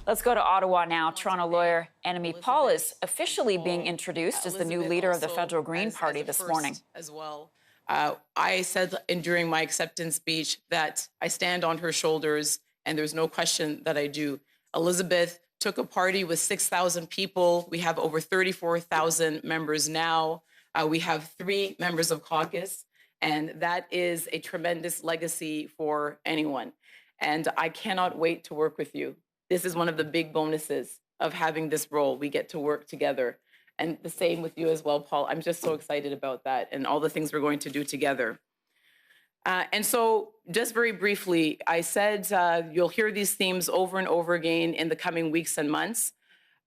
Let's go to Ottawa now. Toronto lawyer Annamie Paul is officially being introduced as the new leader of the federal Green Party this morning. As well. I said during my acceptance speech that I stand on her shoulders, and there's no question that I do. Elizabeth took a party with 6,000 people. We have over 34,000 members now. We have 3 members of caucus, and that is a tremendous legacy for anyone. And I cannot wait to work with you. This is one of the big bonuses of having this role. We get to work together. And the same with you as well, Paul. I'm just so excited about that and all the things we're going to do together. And so just very briefly, I said you'll hear these themes over and over again in the coming weeks and months.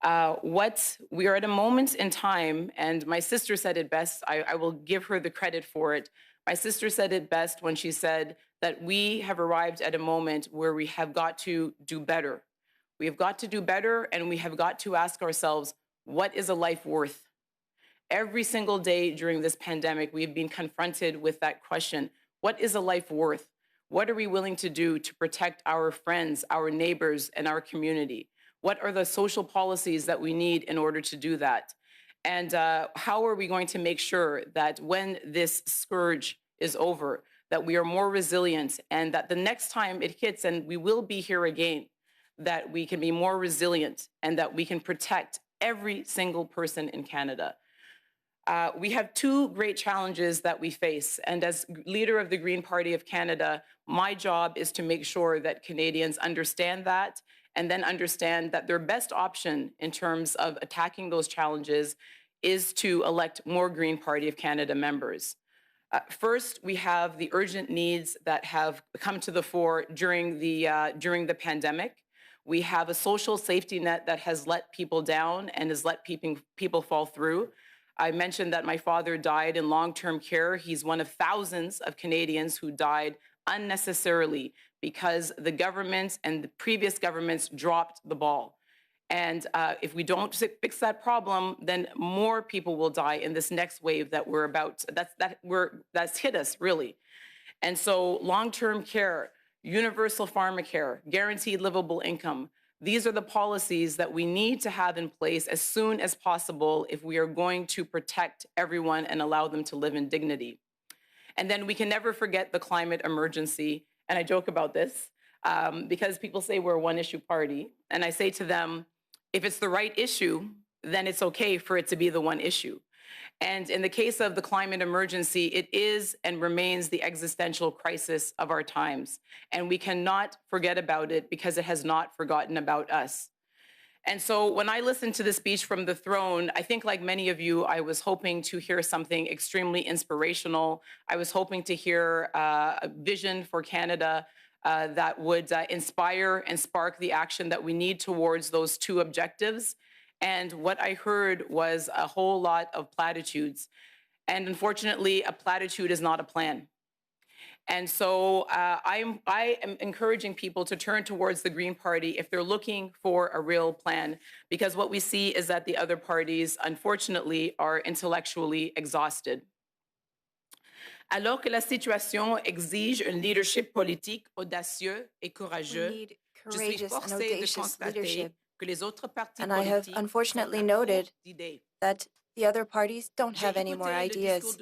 We are at a moment in time, and my sister said it best. I will give her the credit for it. My sister said it best when she said that we have arrived at a moment where we have got to do better. We have got to do better, and we have got to ask ourselves, what is a life worth? Every single day during this pandemic, we have been confronted with that question. What is a life worth? What are we willing to do to protect our friends, our neighbors, and our community? What are the social policies that we need in order to do that? And how are we going to make sure that when this scourge is over, that we are more resilient, and that the next time it hits, and we will be here again, that we can be more resilient and that we can protect every single person in Canada. We have 2 great challenges that we face. And as leader of the Green Party of Canada, my job is to make sure that Canadians understand that, and then understand that their best option in terms of attacking those challenges is to elect more Green Party of Canada members. First, we have the urgent needs that have come to the fore during the pandemic. We have a social safety net that has let people down and has let people fall through. I mentioned that my father died in long-term care. He's one of thousands of Canadians who died unnecessarily because the government and the previous governments dropped the ball. And if we don't fix that problem, then more people will die in this next wave that that's hit us, really. And so long-term care, universal pharmacare, guaranteed livable income, these are the policies that we need to have in place as soon as possible if we are going to protect everyone and allow them to live in dignity. And then we can never forget the climate emergency. And I joke about this because people say we're a one-issue party. And I say to them, if it's the right issue, then it's okay for it to be the one issue. And in the case of the climate emergency, it is and remains the existential crisis of our times. And we cannot forget about it because it has not forgotten about us. And so when I listened to the speech from the throne, I think like many of you, I was hoping to hear something extremely inspirational. I was hoping to hear a vision for Canada that would inspire and spark the action that we need towards those 2 objectives. And what I heard was a whole lot of platitudes. And unfortunately, a platitude is not a plan. And so I am encouraging people to turn towards the Green Party if they're looking for a real plan, because what we see is that the other parties, unfortunately, are intellectually exhausted. Alors que la situation exige un leadership politique audacieux et courageux, je suis forcée de constater and I have unfortunately noted that the other parties don't have any more ideas.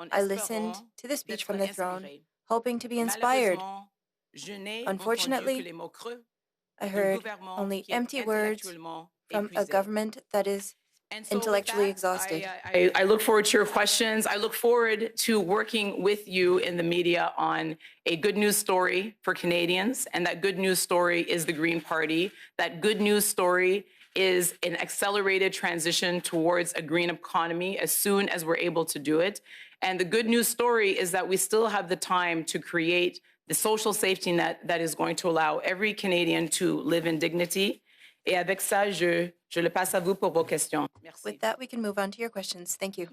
I listened to the speech from the throne, hoping to be inspired. Unfortunately, I heard only empty words from a government that is intellectually exhausted. I look forward to your questions. I look forward to working with you in the media on a good news story for Canadians. And that good news story is the Green Party. That good news story is an accelerated transition towards a green economy as soon as we're able to do it. And the good news story is that we still have the time to create the social safety net that is going to allow every Canadian to live in dignity. Et avec ça, je le passe à vous pour vos questions. Merci. With that, we can move on to your questions. Thank you.